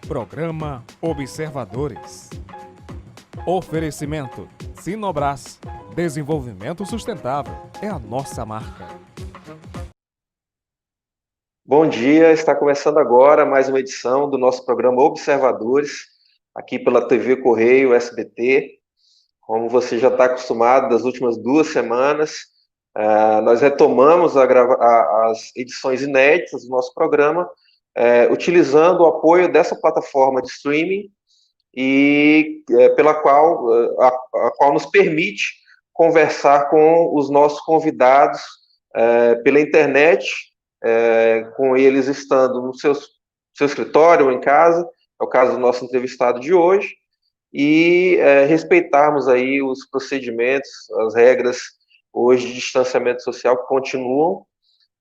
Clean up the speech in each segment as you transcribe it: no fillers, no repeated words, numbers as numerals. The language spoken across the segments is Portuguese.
Programa Observadores. Oferecimento Sinobras. Desenvolvimento sustentável é a nossa marca. Bom dia, está começando agora mais uma edição do nosso programa Observadores, aqui pela TV Correio SBT. Como você já está acostumado das últimas 2 semanas, nós retomamos as edições inéditas do nosso programa, utilizando o apoio dessa plataforma de streaming e a qual nos permite conversar com os nossos convidados pela internet, com eles estando no seu escritório ou em casa, é o caso do nosso entrevistado de hoje, e respeitarmos aí os procedimentos, as regras hoje de distanciamento social que continuam,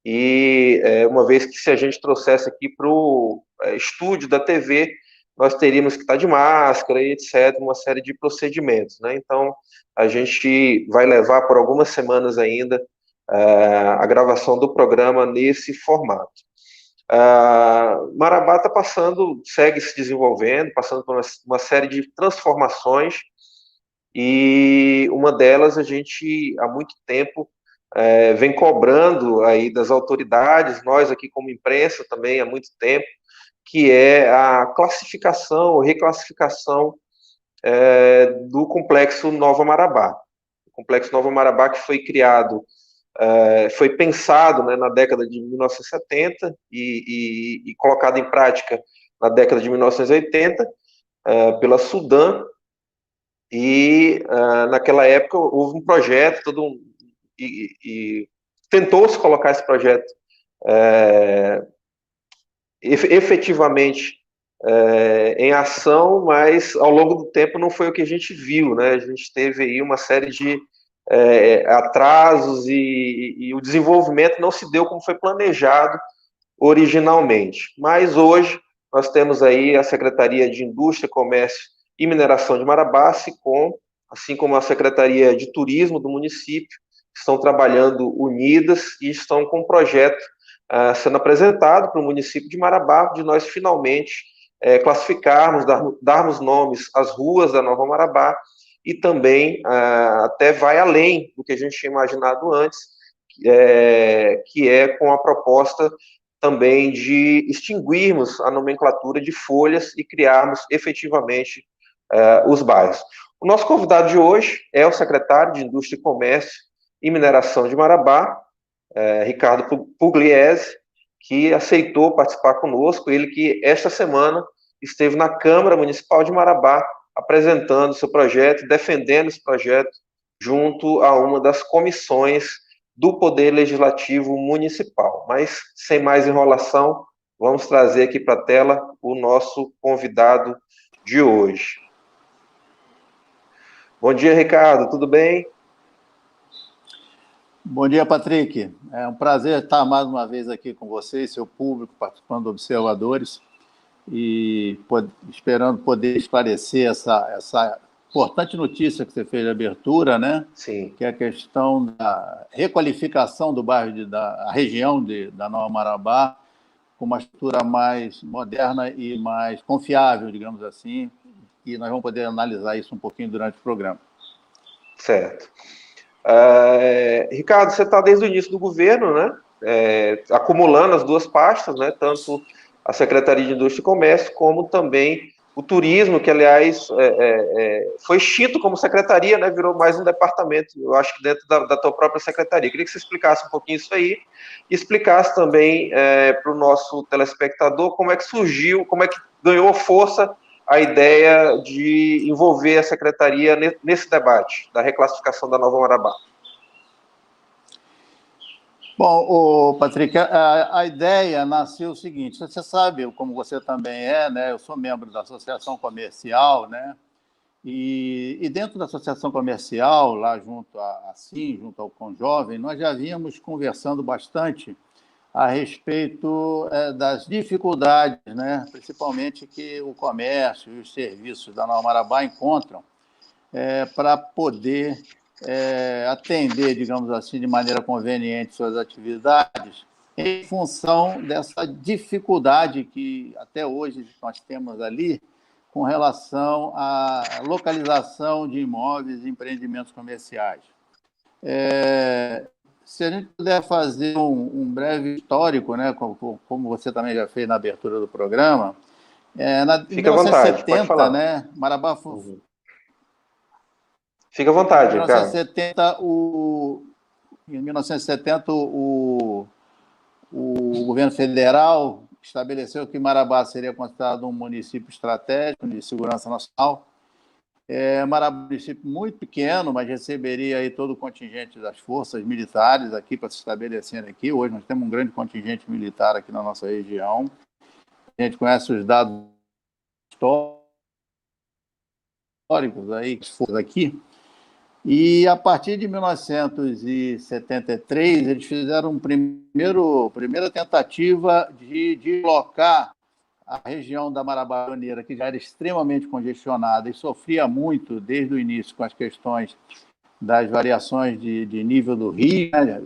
e uma vez que se a gente trouxesse aqui para o estúdio da TV, nós teríamos que estar de máscara e etc., uma série de procedimentos, né? Então, a gente vai levar por algumas semanas ainda a gravação do programa nesse formato. Marabá está segue se desenvolvendo, passando por uma série de transformações, e uma delas a gente, há muito tempo, vem cobrando aí das autoridades, nós aqui como imprensa também há muito tempo, que é a classificação ou reclassificação do Complexo Nova Marabá. O Complexo Nova Marabá, que foi criado, foi pensado, né, na década de 1970 e colocado em prática na década de 1980 pela Sudan, e naquela época houve um projeto, e tentou-se colocar esse projeto efetivamente em ação, mas ao longo do tempo não foi o que a gente viu, né? A gente teve aí uma série de atrasos e o desenvolvimento não se deu como foi planejado originalmente. Mas hoje nós temos aí a Secretaria de Indústria, Comércio e Mineração de Marabá, assim como a Secretaria de Turismo do município, estão trabalhando unidas e estão com um projeto sendo apresentado para o município de Marabá, de nós finalmente classificarmos, darmos nomes às ruas da Nova Marabá, e também até vai além do que a gente tinha imaginado antes, que é com a proposta também de extinguirmos a nomenclatura de folhas e criarmos efetivamente os bairros. O nosso convidado de hoje é o secretário de Indústria, Comércio e Mineração de Marabá, Ricardo Pugliese, que aceitou participar conosco, ele que esta semana esteve na Câmara Municipal de Marabá apresentando seu projeto, defendendo esse projeto junto a uma das comissões do Poder Legislativo Municipal. Mas, sem mais enrolação, vamos trazer aqui para a tela o nosso convidado de hoje. Bom dia, Ricardo, tudo bem? Bom dia, Patrick. É um prazer estar mais uma vez aqui com você e seu público, participando do Observadores, e esperando poder esclarecer essa importante notícia que você fez de abertura, né? Sim. Que é a questão da requalificação do bairro, da região da Nova Marabá, com uma estrutura mais moderna e mais confiável, digamos assim, e nós vamos poder analisar isso um pouquinho durante o programa. Certo. Ricardo, você está desde o início do governo, né? Acumulando as duas pastas, né? Tanto a Secretaria de Indústria e Comércio, como também o turismo, que, aliás, foi extinto como secretaria, né? Virou mais um departamento, eu acho que dentro da tua própria secretaria. Queria que você explicasse um pouquinho isso aí, e explicasse também para o nosso telespectador como é que surgiu, como é que ganhou força a ideia de envolver a secretaria nesse debate da reclassificação da Nova Marabá. Bom, Patrick, a ideia nasceu o seguinte: você sabe, como você também né? Eu sou membro da Associação Comercial, né? E dentro da Associação Comercial, lá junto junto ao Conjovem, nós já vínhamos conversando bastante a respeito das dificuldades, né? Principalmente que o comércio e os serviços da Nova Marabá encontram para poder atender, digamos assim, de maneira conveniente suas atividades em função dessa dificuldade que até hoje nós temos ali com relação à localização de imóveis e empreendimentos comerciais. Se a gente puder fazer um breve histórico, né, como você também já fez na abertura do programa, em Fica à vontade, pode 1970, falar. né, Marabá Fica à vontade, Ricardo. 1970, em 1970, o governo federal estabeleceu que Marabá seria considerado um município estratégico de segurança nacional. Marabá é um município muito pequeno, mas receberia aí todo o contingente das forças militares aqui para se estabelecerem aqui. Hoje nós temos um grande contingente militar aqui na nossa região. A gente conhece os dados históricos aí, que foram aqui. E, a partir de 1973, eles fizeram primeira tentativa de deslocar a região da Marabá Pioneira, que já era extremamente congestionada e sofria muito desde o início com as questões das variações de nível do rio, né?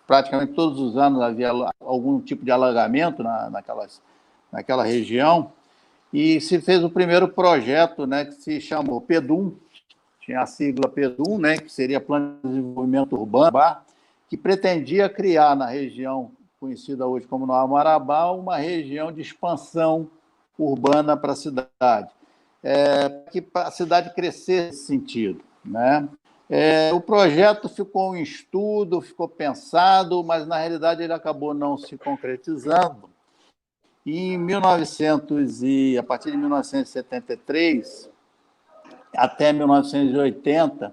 Praticamente todos os anos havia algum tipo de alagamento naquela região, e se fez o primeiro projeto, né, que se chamou PEDUM, tinha a sigla PEDUM, né, que seria Plano de Desenvolvimento Urbano, que pretendia criar na região conhecida hoje como Nova Marabá uma região de expansão urbana para a cidade, que a cidade crescesse nesse sentido, né? O projeto ficou em estudo, ficou pensado, mas na realidade ele acabou não se concretizando. E a partir de 1973 até 1980,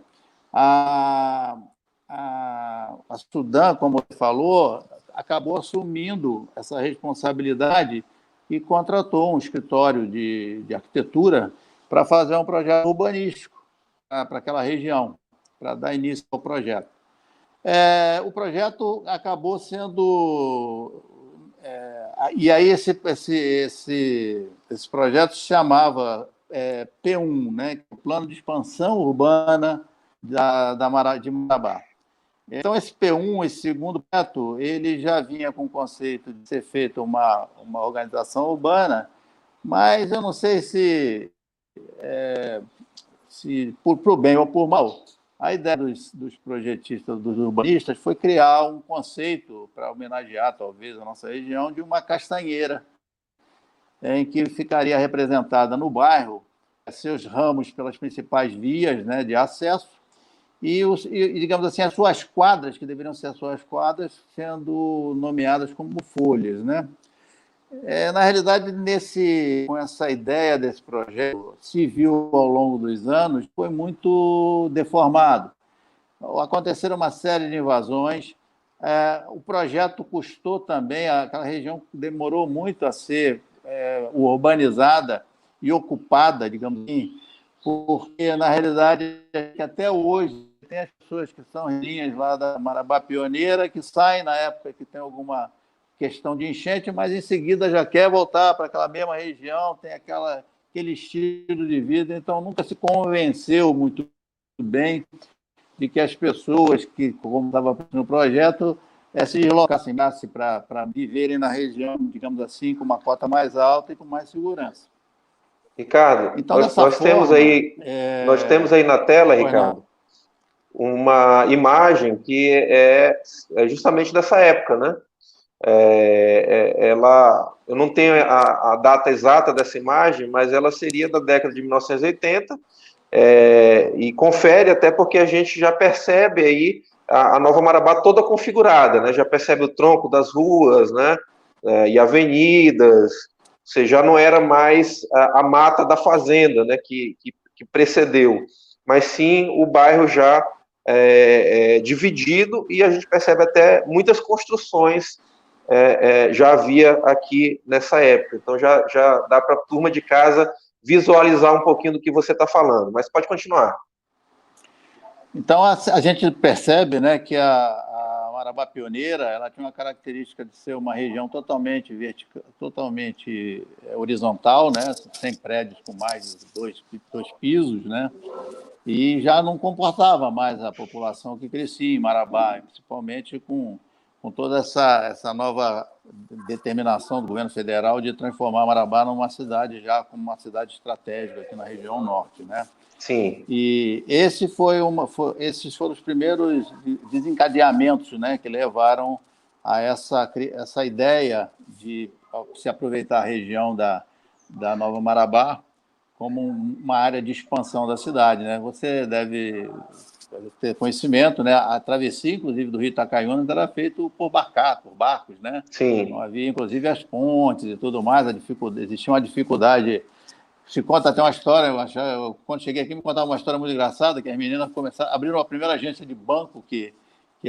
a Sudam, como você falou, acabou assumindo essa responsabilidade e contratou um escritório de arquitetura para fazer um projeto urbanístico para aquela região, para dar início ao projeto. O projeto acabou sendo... e aí esse projeto se chamava P1, né, o Plano de Expansão Urbana de Marabá. Então, esse P1, esse segundo projeto, ele já vinha com o conceito de ser feita uma organização urbana, mas eu não sei se por bem ou por mal, a ideia dos projetistas, dos urbanistas, foi criar um conceito para homenagear, talvez, a nossa região, de uma castanheira, em que ficaria representada no bairro seus ramos pelas principais vias, né, de acesso, e, digamos assim, as suas quadras, que deveriam ser as suas quadras, sendo nomeadas como folhas, né? Na realidade, com essa ideia desse projeto civil ao longo dos anos, foi muito deformado. Aconteceram uma série de invasões. O projeto custou também, aquela região demorou muito a ser urbanizada e ocupada, digamos assim, porque, na realidade, até hoje, tem as pessoas que são linhas lá da Marabá Pioneira, que saem na época que tem alguma questão de enchente, mas em seguida já quer voltar para aquela mesma região, tem aquele estilo de vida, então nunca se convenceu muito bem de que as pessoas que, como estava no projeto, se deslocassem para viverem na região, digamos assim, com uma cota mais alta e com mais segurança. Ricardo, então, nós temos aí na tela, Ricardo, uma imagem que é justamente dessa época, né? Eu não tenho a data exata dessa imagem, mas ela seria da década de 1980, e confere até porque a gente já percebe aí a Nova Marabá toda configurada, né? Já percebe o tronco das ruas, né? E avenidas. Você já não era mais a mata da fazenda, né, que precedeu, mas sim o bairro já dividido, e a gente percebe até muitas construções já havia aqui nessa época. Então já dá para a turma de casa visualizar um pouquinho do que você está falando, mas pode continuar. Então a gente percebe, né, que a Marabá Pioneira, ela tinha uma característica de ser uma região totalmente horizontal, né, sem prédios com mais de dois pisos, né, e já não comportava mais a população que crescia em Marabá, principalmente com com toda essa nova determinação do governo federal de transformar Marabá numa cidade já como uma cidade estratégica aqui na região norte, né? Sim. E esses foram os primeiros desencadeamentos, né, que levaram a essa ideia de se aproveitar a região da Nova Marabá como uma área de expansão da cidade, né? Você deve ter conhecimento, né? A travessia, inclusive, do Rio Itacaiunas era feita por barcos, né? Não Sim. havia, inclusive, as pontes e tudo mais, existia uma dificuldade. Se conta até uma história, quando cheguei aqui, me contava uma história muito engraçada, que as meninas abriram a primeira agência de banco que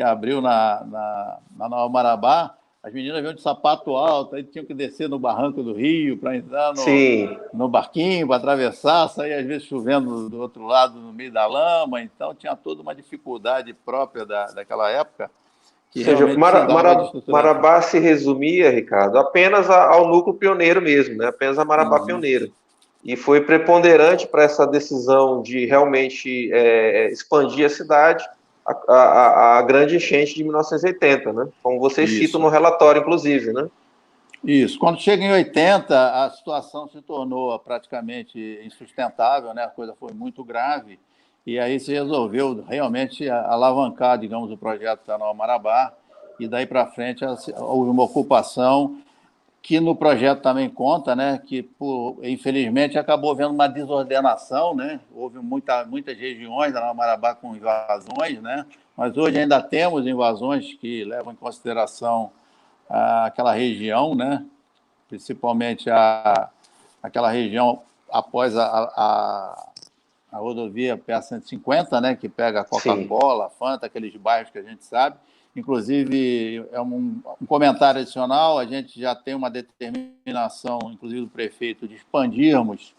abriu na Nova Marabá. As meninas vinham de sapato alto, aí tinham que descer no barranco do rio para entrar Sim. no barquinho, para atravessar, sair às vezes chovendo do outro lado, no meio da lama. Então, tinha toda uma dificuldade própria daquela época, que Ou seja, realmente precisava de estruturação. Marabá se resumia, Ricardo, apenas ao núcleo pioneiro mesmo, né? Apenas a Marabá pioneira. E foi preponderante para essa decisão de realmente expandir a cidade a grande enchente de 1980, né? Como vocês citam Isso. no relatório, inclusive, né? Isso. Quando chega em 80, a situação se tornou praticamente insustentável, né? A coisa foi muito grave, e aí se resolveu realmente alavancar, digamos, o projeto da Nova Marabá, e daí para frente houve uma ocupação que no projeto também conta, né? Que, infelizmente, acabou havendo uma desordenação, né? Houve muitas regiões da Nova Marabá com invasões, né? Mas hoje ainda temos invasões que levam em consideração aquela região, né? Principalmente aquela região após a rodovia PA-150, né? Que pega a Sim. Coca-Cola, a Fanta, aqueles bairros que a gente sabe. Inclusive, é um comentário adicional, a gente já tem uma determinação, inclusive do prefeito, de expandirmos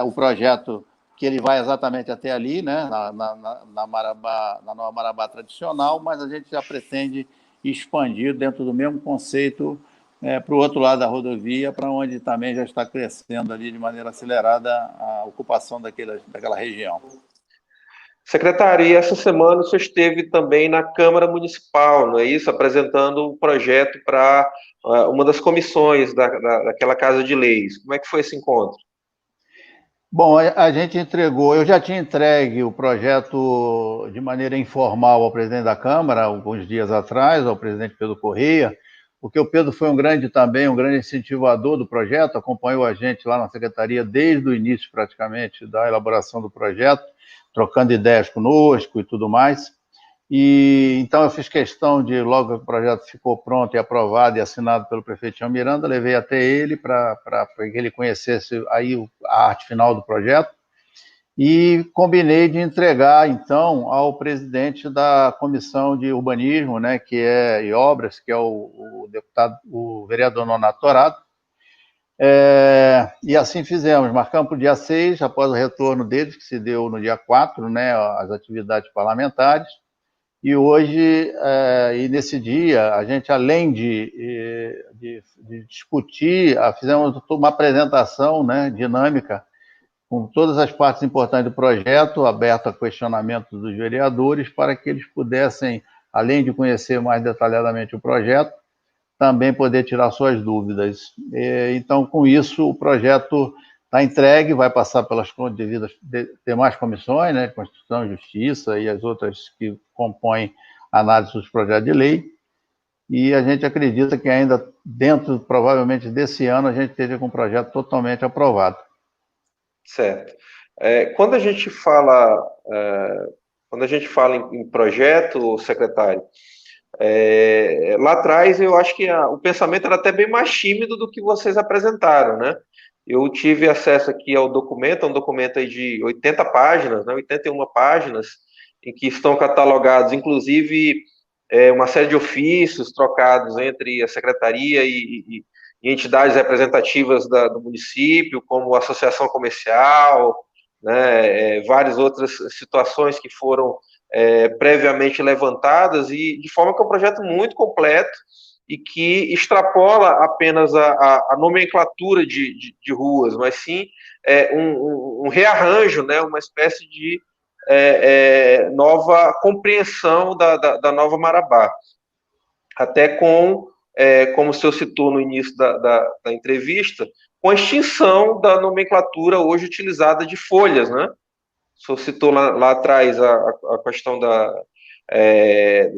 o projeto, que ele vai exatamente até ali, né, na Nova Marabá tradicional, mas a gente já pretende expandir dentro do mesmo conceito para o outro lado da rodovia, para onde também já está crescendo ali de maneira acelerada a ocupação daquela região. Secretário, e essa semana você esteve também na Câmara Municipal, não é isso? Apresentando um projeto para uma das comissões daquela Casa de Leis. Como é que foi esse encontro? Bom, a gente entregou, eu já tinha entregue o projeto de maneira informal ao presidente da Câmara, alguns dias atrás, ao presidente Pedro Corrêa, porque o Pedro foi um grande incentivador do projeto, acompanhou a gente lá na secretaria desde o início, praticamente, da elaboração do projeto, trocando ideias conosco e tudo mais. E então eu fiz questão de, logo que o projeto ficou pronto e aprovado e assinado pelo prefeito João Miranda, levei até ele para que ele conhecesse aí a arte final do projeto e combinei de entregar, então, ao presidente da Comissão de Urbanismo, né, e Obras, que é o vereador Nonato Torado. E assim fizemos, marcamos para o dia 6, após o retorno deles, que se deu no dia 4, né, as atividades parlamentares. E hoje, e nesse dia, a gente, além de discutir, fizemos uma apresentação, né, dinâmica com todas as partes importantes do projeto, aberto a questionamentos dos vereadores, para que eles pudessem, além de conhecer mais detalhadamente o projeto, também poder tirar suas dúvidas. Então, com isso, o projeto está entregue, vai passar pelas devidas demais comissões, né, Constituição, Justiça e as outras que compõem a análise dos projetos de lei, e a gente acredita que ainda dentro, provavelmente, desse ano, a gente esteja com o projeto totalmente aprovado. Certo. Quando a gente fala, em projeto, secretário, lá atrás eu acho que o pensamento era até bem mais tímido do que vocês apresentaram, né? Eu tive acesso aqui ao documento, um documento aí de 80 páginas, né, 81 páginas, em que estão catalogados, inclusive, uma série de ofícios trocados entre a secretaria e entidades representativas do município, como associação comercial, né, várias outras situações que foram previamente levantadas, e de forma que é um projeto muito completo e que extrapola apenas a nomenclatura de ruas, mas sim um rearranjo, né, uma espécie de nova compreensão da Nova Marabá. até como o senhor citou no início da entrevista, com a extinção da nomenclatura hoje utilizada de folhas, né? O senhor citou lá atrás a questão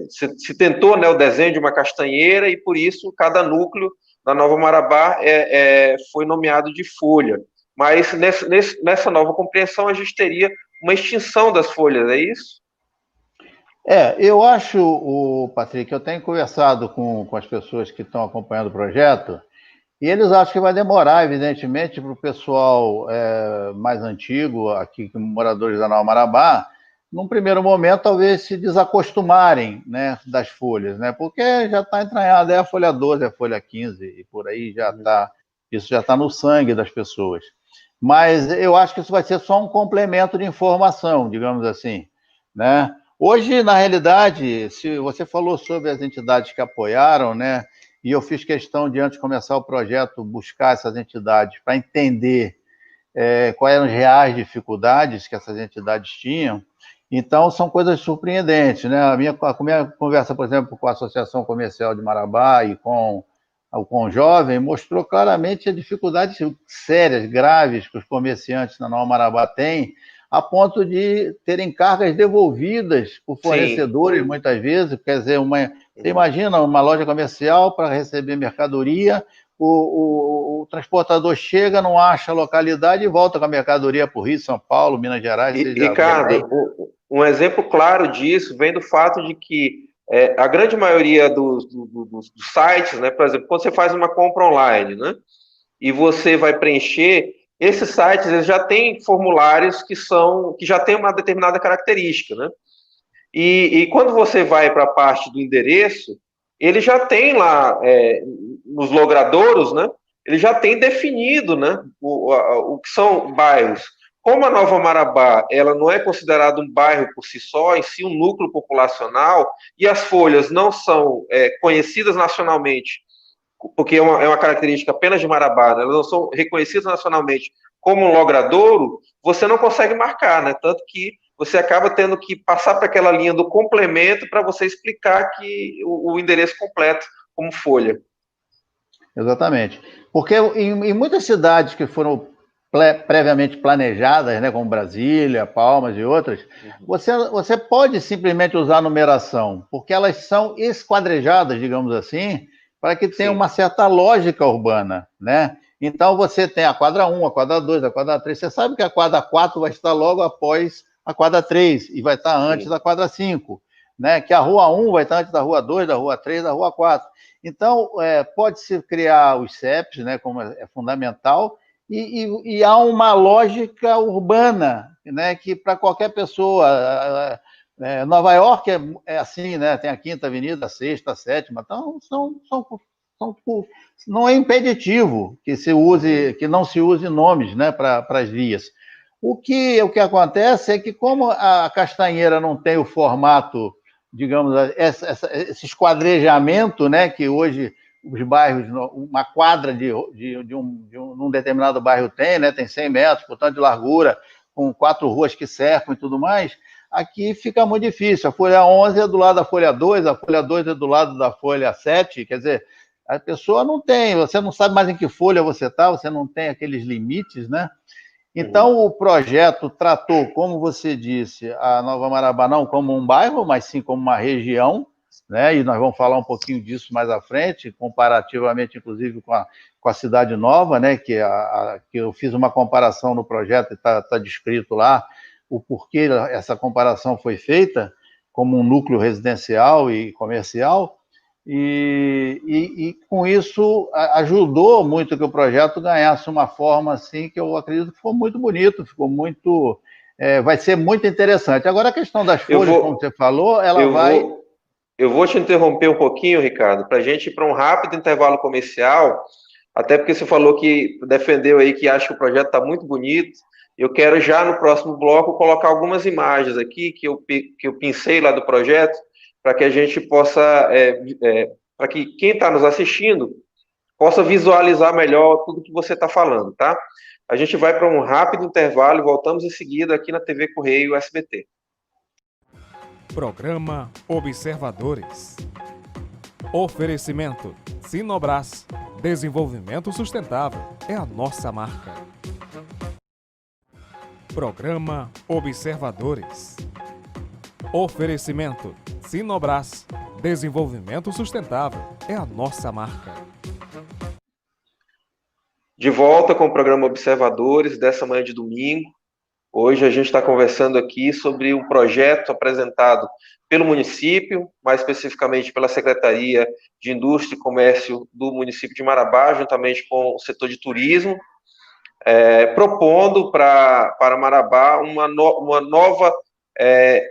se tentou, né, o desenho de uma castanheira e, por isso, cada núcleo da Nova Marabá foi nomeado de folha. Mas nessa nova compreensão a gente teria uma extinção das folhas, é isso? Eu acho, Patrick, eu tenho conversado com as pessoas que estão acompanhando o projeto, e eles acham que vai demorar, evidentemente, para o pessoal mais antigo, aqui, moradores da Nova Marabá, num primeiro momento, talvez se desacostumarem, né, das folhas, né, porque já está entranhado, é a folha 12, é a folha 15, e por aí isso já está no sangue das pessoas. Mas eu acho que isso vai ser só um complemento de informação, digamos assim, né? Hoje, na realidade, se você falou sobre as entidades que apoiaram, né? E eu fiz questão de, antes de começar o projeto, buscar essas entidades para entender quais eram as reais dificuldades que essas entidades tinham. Então, são coisas surpreendentes, né? A minha conversa, por exemplo, com a Associação Comercial de Marabá e com o Jovem mostrou claramente as dificuldades sérias, graves que os comerciantes na Nova Marabá têm, a ponto de terem cargas devolvidas por fornecedores, sim, muitas vezes. Quer dizer, você imagina uma loja comercial para receber mercadoria, o transportador chega, não acha a localidade e volta com a mercadoria para o Rio, São Paulo, Minas Gerais. Ricardo, um exemplo claro disso vem do fato de que a grande maioria dos sites, né, por exemplo, quando você faz uma compra online, né, e você vai preencher, esses sites eles já têm formulários que já têm uma determinada característica, né? E quando você vai para a parte do endereço, ele já tem lá nos logradouros, né? Ele já tem definido, né? O que são bairros. Como a Nova Marabá, ela não é considerada um bairro por si só, em si um núcleo populacional, e as folhas não são conhecidas nacionalmente, porque é uma característica apenas de Marabá, né? Elas não são reconhecidas nacionalmente como um logradouro, você não consegue marcar, né? Tanto que você acaba tendo que passar para aquela linha do complemento para você explicar que o endereço completo como folha. Exatamente. Porque em muitas cidades que foram previamente planejadas, né, como Brasília, Palmas e outras, você pode simplesmente usar a numeração, porque elas são esquadrejadas, digamos assim, para que tenha uma certa lógica urbana, né? Então, você tem a quadra 1, a quadra 2, a quadra 3. Você sabe que a quadra 4 vai estar logo após a quadra 3 e vai estar antes da quadra 5, né? Que a rua 1 vai estar antes da rua 2, da rua 3, da rua 4. Então, pode-se criar os CEPs, né, como é fundamental, e há uma lógica urbana, né, que para qualquer pessoa... Nova York é assim, né? Tem a Quinta Avenida, a Sexta, a Sétima, então não é impeditivo que não se use nomes, né, para as vias. O que acontece é que, como a Castanheira não tem o formato, digamos, esse esquadrejamento, né, que hoje os bairros, uma quadra de um determinado bairro tem, né, tem 100 metros, portanto, de largura, com 4 ruas que cercam e tudo mais, aqui fica muito difícil. A folha 11 é do lado da folha 2, a folha 2 é do lado da folha 7, quer dizer, a pessoa não tem, você não sabe mais em que folha você está, você não tem aqueles limites, né? Então, o projeto tratou, como você disse, a Nova Marabá não como um bairro, mas sim como uma região, né? E nós vamos falar um pouquinho disso mais à frente, comparativamente, inclusive, com a Cidade Nova, né? Que eu fiz uma comparação no projeto e está descrito lá o porquê essa comparação foi feita como um núcleo residencial e comercial, e com isso ajudou muito que o projeto ganhasse uma forma assim que eu acredito que ficou muito bonito, ficou muito... vai ser muito interessante. Agora, a questão das folhas, como você falou, eu vou te interromper um pouquinho, Ricardo, para a gente ir para um rápido intervalo comercial, até porque você falou que defendeu aí que acha que o projeto está muito bonito. Eu quero já no próximo bloco colocar algumas imagens aqui que eu pensei lá do projeto, para que a gente possa, para que quem está nos assistindo possa visualizar melhor tudo que você está falando, tá? A gente vai para um rápido intervalo e voltamos em seguida aqui na TV Correio SBT. Programa Observadores. Oferecimento: Sinobras. Desenvolvimento sustentável é a nossa marca. Programa Observadores. Oferecimento: Sinobras. Desenvolvimento sustentável é a nossa marca. De volta com o programa Observadores dessa manhã de domingo. Hoje a gente está conversando aqui sobre um projeto apresentado pelo município, mais especificamente pela Secretaria de Indústria e Comércio do município de Marabá, juntamente com o setor de turismo, propondo para Marabá uma nova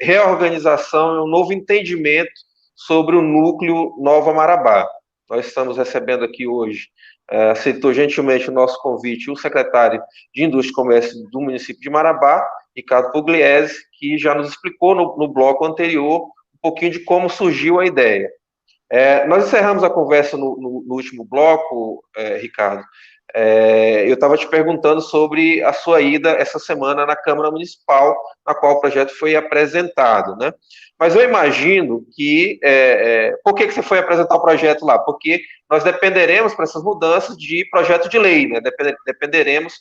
reorganização e um novo entendimento sobre o núcleo Nova Marabá. Nós estamos recebendo aqui hoje, aceitou gentilmente o nosso convite, o secretário de Indústria e Comércio do município de Marabá, Ricardo Pugliese, que já nos explicou no bloco anterior um pouquinho de como surgiu a ideia. Nós encerramos a conversa no último bloco, Ricardo. Eu estava te perguntando sobre a sua ida essa semana na Câmara Municipal, na qual o projeto foi apresentado, né? Mas eu imagino que... por que você foi apresentar o projeto lá? Porque nós dependeremos, para essas mudanças, de projeto de lei, né? Dependeremos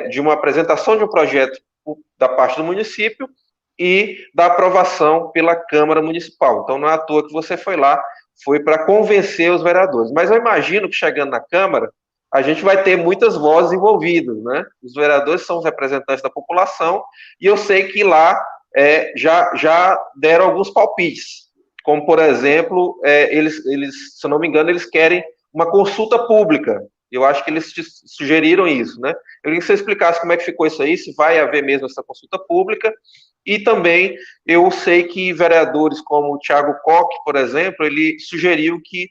de uma apresentação de um projeto da parte do município e da aprovação pela Câmara Municipal. Então, não é à toa que você foi lá, foi para convencer os vereadores. Mas eu imagino que, chegando na Câmara, a gente vai ter muitas vozes envolvidas, né? Os vereadores são os representantes da população, e eu sei que lá já deram alguns palpites, como, por exemplo, eles, se eu não me engano, eles querem uma consulta pública. Eu acho que eles sugeriram isso, né? Eu queria que você explicasse como é que ficou isso aí, se vai haver mesmo essa consulta pública, e também eu sei que vereadores como o Thiago Koch, por exemplo, ele sugeriu que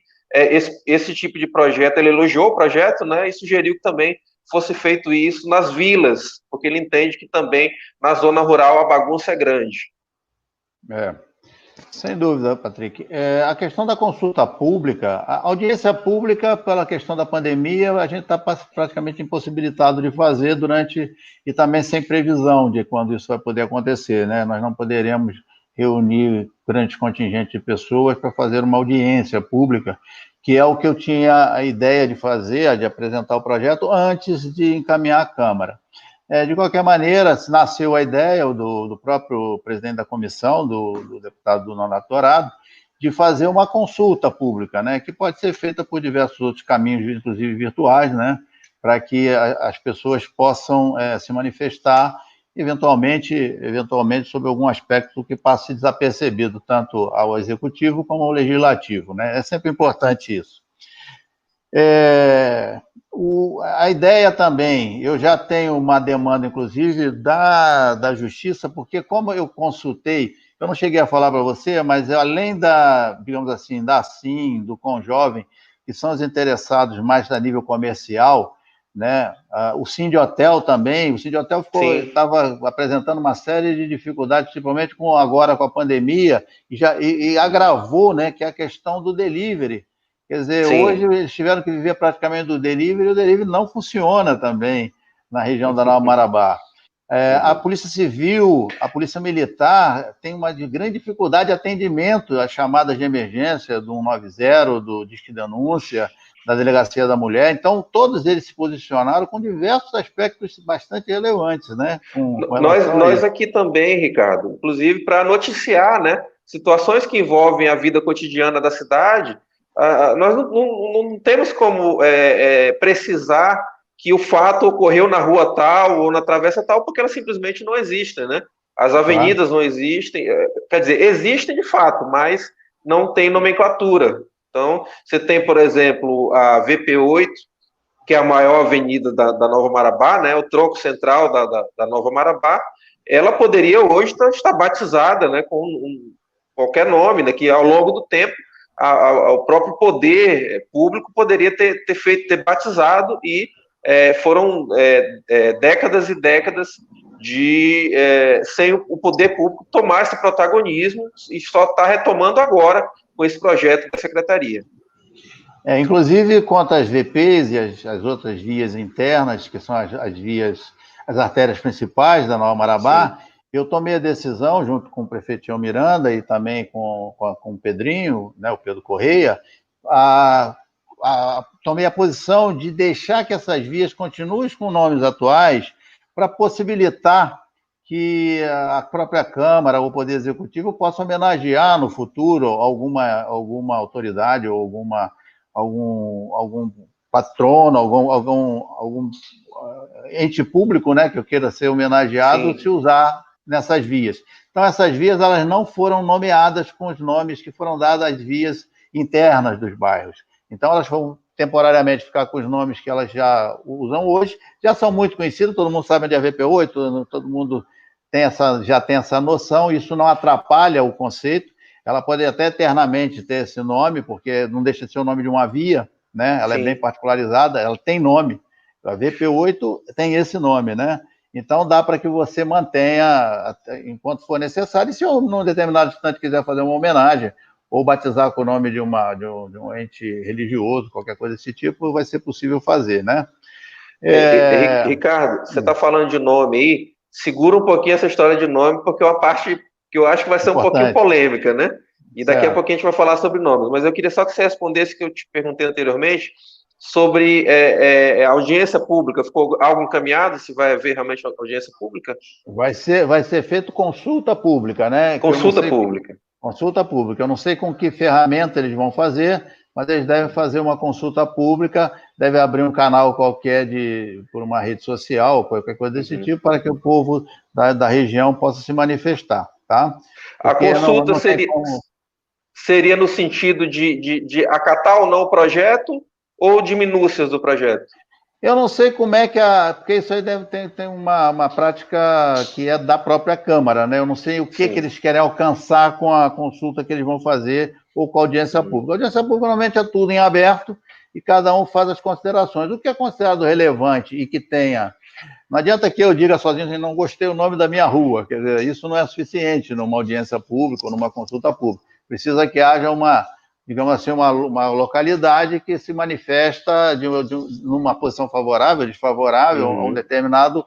esse tipo de projeto, ele elogiou o projeto, né, e sugeriu que também fosse feito isso nas vilas, porque ele entende que também na zona rural a bagunça é grande. Sem dúvida, Patrick. A questão da consulta pública, a audiência pública, pela questão da pandemia, a gente está praticamente impossibilitado de fazer e também sem previsão de quando isso vai poder acontecer, né? Nós não poderemos reunir grande contingente de pessoas para fazer uma audiência pública, que é o que eu tinha a ideia de fazer, de apresentar o projeto antes de encaminhar à Câmara. De qualquer maneira, nasceu a ideia do próprio presidente da comissão, do deputado Nonato Dourado, de fazer uma consulta pública, né, que pode ser feita por diversos outros caminhos, inclusive virtuais, né, para que as pessoas possam se manifestar, eventualmente sobre algum aspecto que passe desapercebido, tanto ao executivo como ao legislativo, né? É sempre importante isso. A ideia também, eu já tenho uma demanda, inclusive, da Justiça, porque como eu consultei, eu não cheguei a falar para você, mas além digamos assim, da SIM, do Conjovem, que são os interessados mais a nível comercial, né? O Sindhotel também, o Sindhotel estava apresentando uma série de dificuldades, principalmente agora com a pandemia, e agravou, né, que é a questão do delivery. Quer dizer, sim, hoje eles tiveram que viver praticamente do delivery, e o delivery não funciona também na região da Nova Marabá. A Polícia Civil, a Polícia Militar tem uma grande dificuldade de atendimento às chamadas de emergência do 190, do Disque Denúncia, da Delegacia da Mulher. Então, todos eles se posicionaram com diversos aspectos bastante relevantes, né? Nós aqui também, Ricardo, inclusive para noticiar, né, situações que envolvem a vida cotidiana da cidade. Nós não temos como precisar que o fato ocorreu na rua tal ou na travessa tal, porque elas simplesmente não existem, né? As avenidas não existem, quer dizer, existem de fato, mas não tem nomenclatura. Então, você tem, por exemplo, a VP8, que é a maior avenida da Nova Marabá, né? O tronco central da Nova Marabá, ela poderia hoje estar batizada, né, com qualquer nome, né, que ao longo do tempo o próprio poder público poderia ter batizado, e foram décadas e décadas sem o poder público tomar esse protagonismo, e só está retomando agora com esse projeto da Secretaria. Inclusive, quanto às VPs e as outras vias internas, que são as artérias principais da Nova Marabá, sim, eu tomei a decisão, junto com o prefeito Tião Miranda e também com o Pedrinho, né, o Pedro Correia, tomei a posição de deixar que essas vias continuem com nomes atuais para possibilitar que a própria Câmara ou o Poder Executivo possa homenagear no futuro alguma autoridade ou algum patrono, algum ente público, né, que eu queira ser homenageado, Sim. se usar nessas vias. Então, essas vias elas não foram nomeadas com os nomes que foram dados às vias internas dos bairros. Então, elas vão temporariamente ficar com os nomes que elas já usam hoje, já são muito conhecidos, todo mundo sabe onde é a VP8, todo mundo já tem essa noção, isso não atrapalha o conceito, ela pode até eternamente ter esse nome, porque não deixa de ser o nome de uma via, né? Ela é bem particularizada, ela tem nome, a VP8 tem esse nome, né? Então, dá para que você mantenha enquanto for necessário, e se eu, num determinado instante, quiser fazer uma homenagem, ou batizar com o nome de um ente religioso, qualquer coisa desse tipo, vai ser possível fazer, né? Ricardo, você está falando de nome aí, segura um pouquinho essa história de nome, porque é uma parte que eu acho que vai ser um pouquinho polêmica, né? E daqui a pouquinho a gente vai falar sobre nomes, mas eu queria só que você respondesse o que eu te perguntei anteriormente, sobre audiência pública. Ficou algo encaminhado, se vai haver realmente audiência pública? Vai ser feito consulta pública, né? Consulta pública. Consulta pública. Eu não sei com que ferramenta eles vão fazer, mas eles devem fazer uma consulta pública, devem abrir um canal qualquer por uma rede social, qualquer coisa desse tipo, para que o povo da região possa se manifestar, tá? Porque a consulta seria no sentido de acatar ou não o projeto ou de minúcias do projeto? Eu não sei como é que porque isso aí deve ter uma prática que é da própria Câmara, né? Eu não sei o que eles querem alcançar com a consulta que eles vão fazer ou com a audiência pública. A audiência pública normalmente é tudo em aberto e cada um faz as considerações. O que é considerado relevante e que tenha... Não adianta que eu diga sozinho assim, não gostei o nome da minha rua. Quer dizer, isso não é suficiente numa audiência pública ou numa consulta pública. Precisa que haja digamos assim, uma localidade que se manifesta numa posição favorável, desfavorável, a um determinado,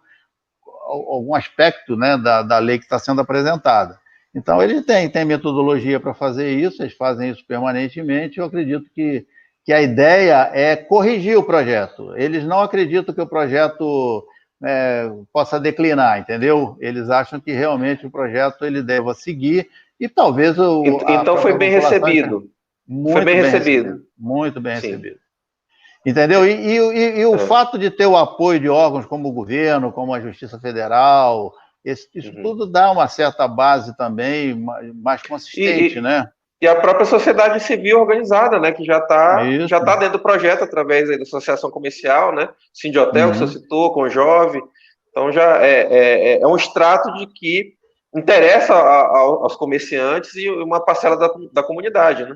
algum aspecto, né, da lei que está sendo apresentada. Então, eles têm metodologia para fazer isso, eles fazem isso permanentemente, eu acredito que a ideia é corrigir o projeto. Eles não acreditam que o projeto possa declinar, entendeu? Eles acham que realmente o projeto ele deva seguir e talvez então foi bem recebido. Muito bem recebido. Muito bem recebido. Entendeu? E o fato de ter o apoio de órgãos como o governo, como a Justiça Federal, isso tudo dá uma certa base também mais consistente, né? E a própria sociedade civil organizada, né? Que já tá dentro do projeto através da associação comercial, né? Sindhotel, que você citou, com o Jove. Então já é um extrato de que interessa aos comerciantes e uma parcela da comunidade, né?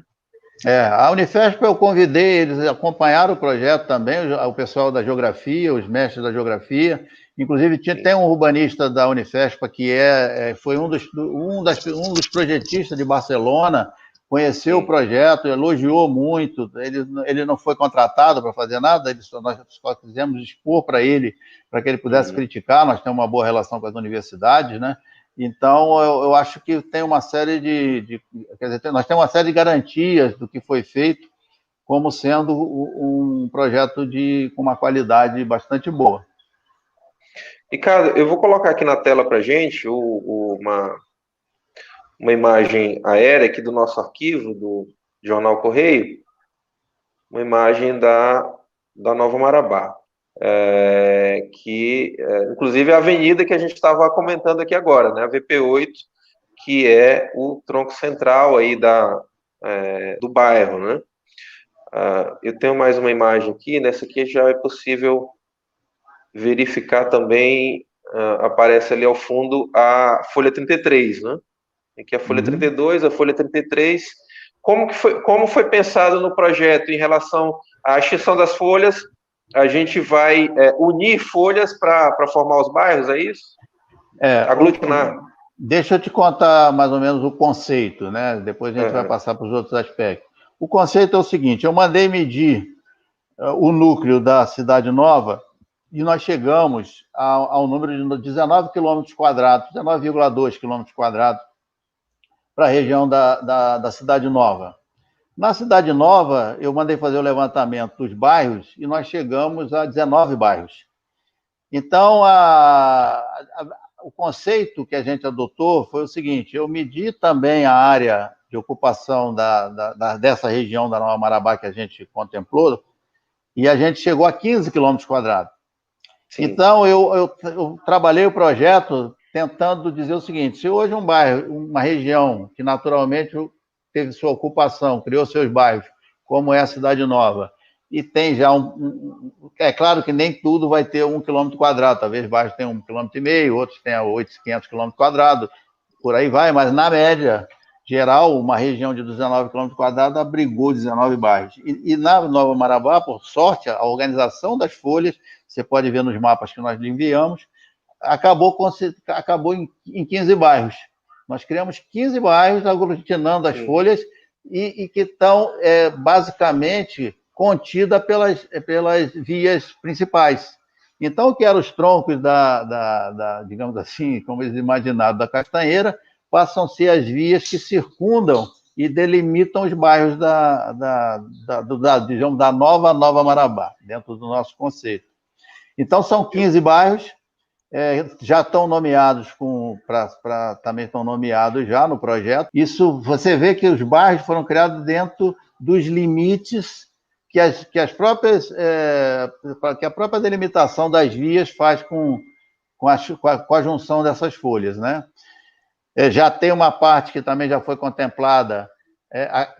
A Unifesp eu convidei, eles acompanharam o projeto também, o pessoal da geografia, os mestres da geografia, inclusive tem um urbanista da Unifesp que foi um dos projetistas de Barcelona, conheceu o projeto, elogiou muito, ele não foi contratado para fazer nada, nós só quisemos expor para ele que ele pudesse criticar, nós temos uma boa relação com as universidades, né? Então, eu acho que tem uma série quer dizer, nós temos uma série de garantias do que foi feito como sendo um projeto com uma qualidade bastante boa. Ricardo, eu vou colocar aqui na tela para a gente uma imagem aérea aqui do nosso arquivo, do Jornal Correio, uma imagem da Nova Marabá. Inclusive a avenida que a gente estava comentando aqui agora, né? A VP8, que é o tronco central aí do bairro, né? Eu tenho mais uma imagem aqui, nessa aqui já é possível verificar também, aparece ali ao fundo a folha 33, né? Aqui a folha 32, a folha 33. Como foi pensado no projeto em relação à extinção das folhas? A gente vai unir folhas para formar os bairros, é isso? Aglutinar. Deixa eu te contar mais ou menos o conceito, né? Depois a gente vai passar para os outros aspectos. O conceito é o seguinte, eu mandei medir o núcleo da Cidade Nova e nós chegamos ao número de 19 quilômetros quadrados, 19,2 quilômetros quadrados para a região da Cidade Nova. Na Cidade Nova, eu mandei fazer o levantamento dos bairros e nós chegamos a 19 bairros. Então, o conceito que a gente adotou foi o seguinte: eu medi também a área de ocupação dessa região da Nova Marabá que a gente contemplou, e a gente chegou a 15 quilômetros quadrados. Sim. Então, eu trabalhei o projeto tentando dizer o seguinte: se hoje um bairro, uma região que naturalmente teve sua ocupação, criou seus bairros, como é a Cidade Nova, e tem já é claro que nem tudo vai ter 1 quilômetro quadrado, talvez bairros tenham 1,5 km, outros tenham 800 quilômetros quadrados, por aí vai, mas na média geral, uma região de 19 quilômetros quadrados abrigou 19 bairros. E na Nova Marabá, por sorte, a organização das folhas, você pode ver nos mapas que nós lhe enviamos, acabou em 15 bairros. Nós criamos 15 bairros aglutinando as folhas e que estão basicamente contidas pelas vias principais. Então, que eram os troncos digamos assim, como eles imaginaram, da Castanheira, passam a ser as vias que circundam e delimitam os bairros digamos, da Nova Marabá, dentro do nosso conceito. Então, são 15 bairros, já estão nomeados também estão nomeados já no projeto. Isso, você vê que os bairros foram criados dentro dos limites que a própria delimitação das vias faz com a junção dessas folhas, né? Já tem uma parte que também já foi contemplada,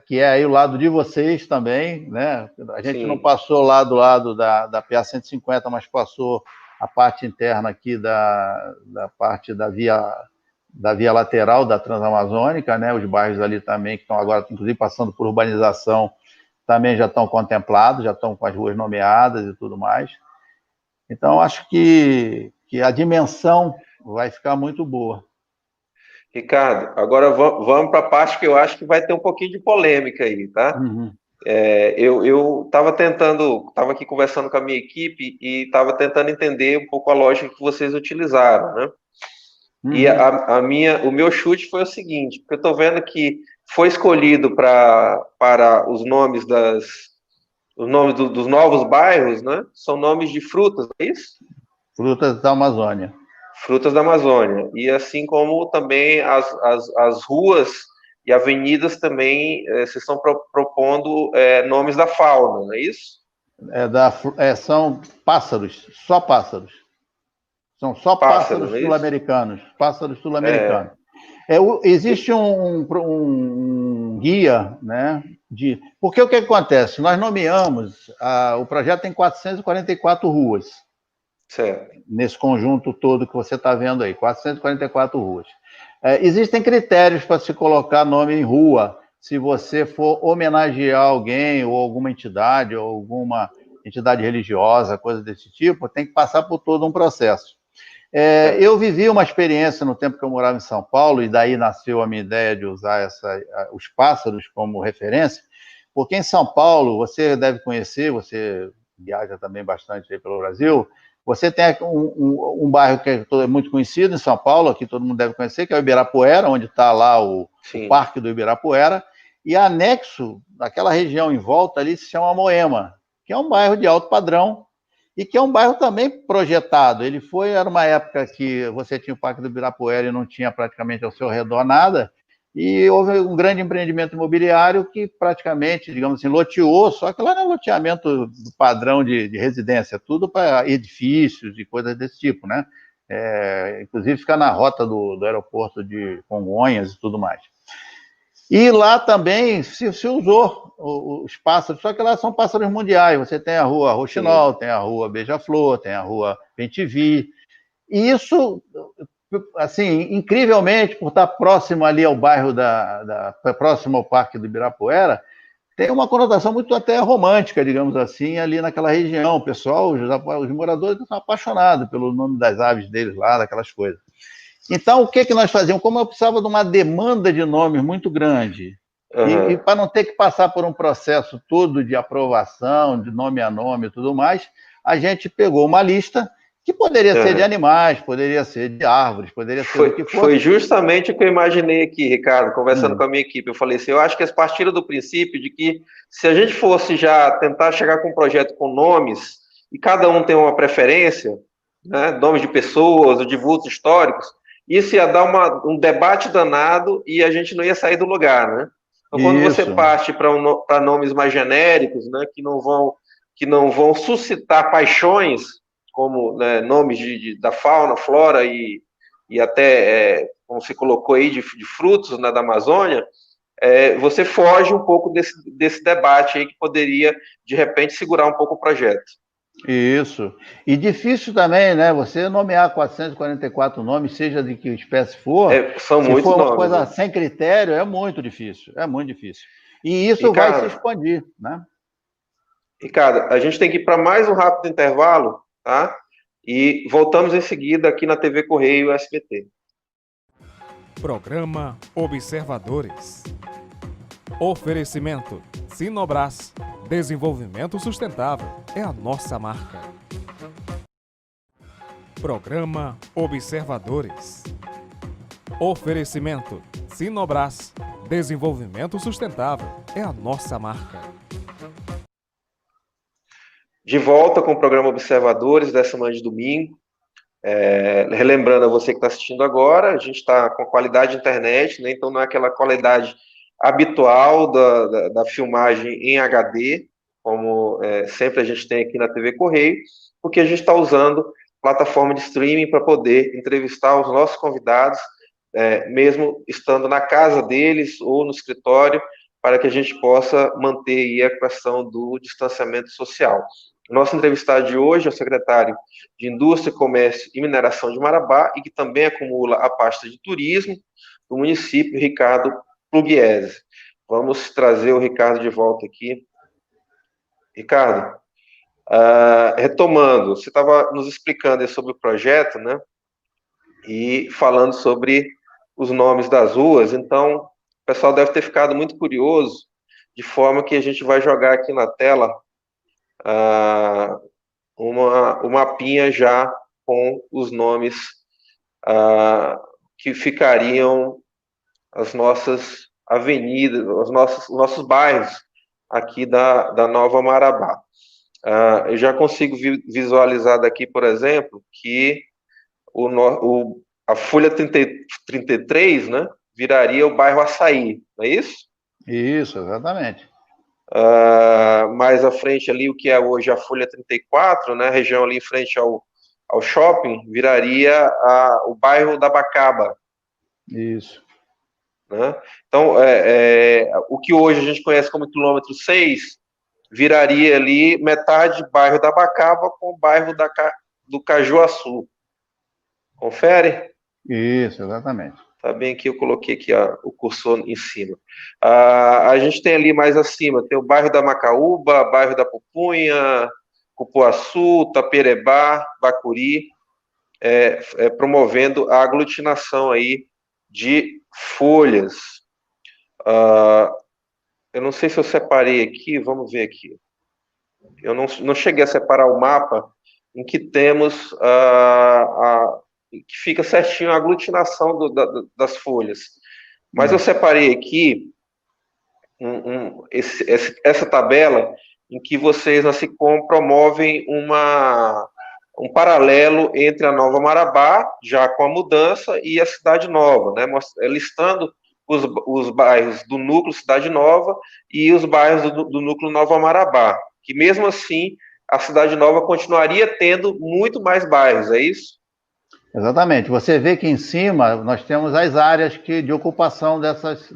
que é aí o lado de vocês também, né? A gente não passou lá do lado da PA 150, mas passou a parte interna aqui da parte da via lateral da Transamazônica, né? Os bairros ali também, que estão agora, inclusive, passando por urbanização, também já estão contemplados, já estão com as ruas nomeadas e tudo mais. Então, acho que a dimensão vai ficar muito boa. Ricardo, agora vamos para a parte que eu acho que vai ter um pouquinho de polêmica aí, tá? Uhum. Eu estava aqui conversando com a minha equipe e estava tentando entender um pouco a lógica que vocês utilizaram, né? Uhum. E o meu chute foi o seguinte, porque eu estou vendo que foi escolhido para os nomes dos novos bairros, né? São nomes de frutas, é isso? Frutas da Amazônia. Frutas da Amazônia. E assim como também as ruas e avenidas também, vocês estão propondo nomes da fauna, não é isso? São pássaros, só pássaros. São só pássaros sul-americanos. Pássaros sul-americanos. Existe um guia, né? Porque o que acontece? Nós nomeamos, o projeto tem 444 ruas. Certo. Nesse conjunto todo que você está vendo aí, 444 ruas. Existem critérios para se colocar nome em rua, se você for homenagear alguém, ou alguma entidade, ou alguma entidade religiosa, coisa desse tipo, tem que passar por todo um processo. Eu vivi uma experiência no tempo que eu morava em São Paulo, e daí nasceu a minha ideia de usar os pássaros como referência, porque em São Paulo, você deve conhecer, você viaja também bastante aí pelo Brasil, você tem um bairro que é muito conhecido em São Paulo, aqui todo mundo deve conhecer, que é o Ibirapuera, onde está lá o Parque do Ibirapuera, e anexo, naquela região em volta ali, se chama Moema, que é um bairro de alto padrão, e que é um bairro também projetado. Era uma época que você tinha o Parque do Ibirapuera e não tinha praticamente ao seu redor nada, e houve um grande empreendimento imobiliário que praticamente, digamos assim, loteou, só que lá não é loteamento do padrão de residência, tudo para edifícios e coisas desse tipo, né? Inclusive fica na rota do aeroporto de Congonhas e tudo mais. E lá também se usou os pássaros, só que lá são pássaros mundiais. Você tem a rua Roxinol, tem a rua Beija-Flor, tem a rua Bentivi. E isso, assim, incrivelmente, por estar próximo ali ao bairro próximo ao Parque do Ibirapuera, tem uma conotação muito até romântica, digamos assim, ali naquela região. O pessoal, os moradores estão apaixonados pelo nome das aves deles lá, daquelas coisas. Então, o que nós fazíamos? Como eu precisava de uma demanda de nomes muito grande, e para não ter que passar por um processo todo de aprovação, de nome a nome e tudo mais, a gente pegou uma lista que poderia ser de animais, poderia ser de árvores, poderia ser do que for. Foi justamente o que eu imaginei aqui, Ricardo, conversando com a minha equipe. Eu falei assim, eu acho que eles partiram do princípio de que se a gente fosse já tentar chegar com um projeto com nomes, e cada um tem uma preferência, né, nomes de pessoas, ou de vultos históricos, isso ia dar um debate danado e a gente não ia sair do lugar, né? Então, quando você parte para nomes mais genéricos, né, que não vão suscitar paixões, como, né, nomes da fauna, flora e até, como se colocou aí, de frutos, né, da Amazônia, você foge um pouco desse debate aí que poderia, de repente, segurar um pouco o projeto. Isso. E difícil também, né? Você nomear 444 nomes, seja de que espécie for, são se muitos for uma nomes, coisa né? sem critério, é muito difícil. É muito difícil. E isso Ricardo, vai se expandir, né? Ricardo, a gente tem que ir para mais um rápido intervalo, tá? E voltamos em seguida aqui na TV Correio SBT. Programa Observadores. Oferecimento Sinobras. Desenvolvimento sustentável é a nossa marca. Programa Observadores. Oferecimento Sinobras. Desenvolvimento sustentável é a nossa marca. De volta com o programa Observadores dessa manhã de domingo. Relembrando a você que está assistindo agora, a gente está com qualidade de internet, né? Então não é aquela qualidade habitual da filmagem em HD, como sempre a gente tem aqui na TV Correio, porque a gente está usando plataforma de streaming para poder entrevistar os nossos convidados, mesmo estando na casa deles ou no escritório, para que a gente possa manter aí a questão do distanciamento social. O nosso entrevistado de hoje é o secretário de Indústria, Comércio e Mineração de Marabá e que também acumula a pasta de turismo do município, Ricardo Pugliese. Vamos trazer o Ricardo de volta aqui. Ricardo, retomando, você estava nos explicando sobre o projeto, né? E falando sobre os nomes das ruas, então o pessoal deve ter ficado muito curioso, de forma que a gente vai jogar aqui na tela um mapinha já com os nomes que ficariam as nossas avenidas, os nossos bairros aqui da Nova Marabá. Eu já consigo visualizar daqui, por exemplo, que a Folha 33, né, viraria o bairro Açaí, não é isso? Isso, exatamente. Mais à frente ali, o que é hoje a Folha 34, né, a região ali em frente ao shopping, viraria o bairro da Bacaba. Isso. Né? Então, o que hoje a gente conhece como quilômetro 6, viraria ali metade bairro da Bacaba com o bairro do Cajuaçu. Confere? Isso, exatamente. Tá bem aqui, eu coloquei aqui o cursor em cima. A gente tem ali mais acima, tem o bairro da Macaúba, bairro da Pupunha, Cupuaçu, Taperebá, Bacuri, promovendo a aglutinação aí de folhas. Eu não sei se eu separei aqui, vamos ver aqui. Eu não cheguei a separar o mapa em que temos que fica certinho a aglutinação das folhas. Mas eu separei aqui essa tabela em que vocês, na SICOM, promovem um paralelo entre a Nova Marabá, já com a mudança, e a Cidade Nova, né? Listando os bairros do núcleo Cidade Nova e os bairros do núcleo Nova Marabá, que mesmo assim a Cidade Nova continuaria tendo muito mais bairros, é isso? Exatamente. Você vê que em cima nós temos as áreas de ocupação dessas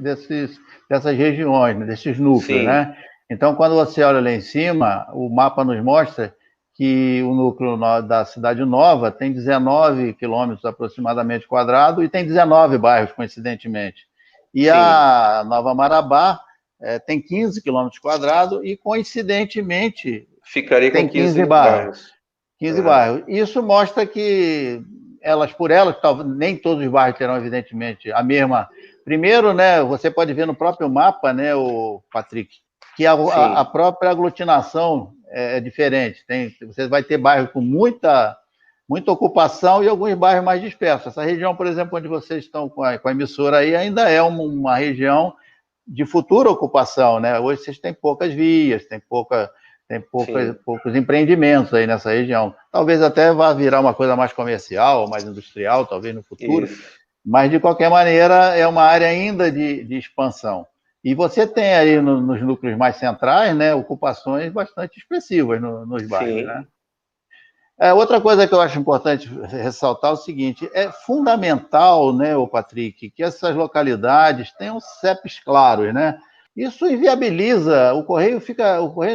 regiões, né, desses núcleos, né? Então, quando você olha lá em cima, o mapa nos mostra que o núcleo da Cidade Nova tem 19 quilômetros aproximadamente quadrados e tem 19 bairros, coincidentemente. E a Nova Marabá tem 15 quilômetros quadrados e, coincidentemente, ficaria com 15 bairros. 15 bairros. Isso mostra que nem todos os bairros terão, evidentemente, a mesma. Primeiro, né, você pode ver no próprio mapa, né, o Patrick, que a própria aglutinação é diferente. Você vai ter bairros com muita muita ocupação e alguns bairros mais dispersos. Essa região, por exemplo, onde vocês estão com a emissora aí, ainda é uma região de futura ocupação, né? Hoje vocês têm poucas vias, poucos empreendimentos aí nessa região. Talvez até vá virar uma coisa mais comercial, mais industrial, talvez no futuro. Isso. Mas, de qualquer maneira, é uma área ainda de expansão. E você tem aí nos núcleos mais centrais, né, ocupações bastante expressivas nos bairros, né? Outra coisa que eu acho importante ressaltar é o seguinte: é fundamental, né, o Patrick, que essas localidades tenham CEPs claros, né? Isso inviabiliza, o Correio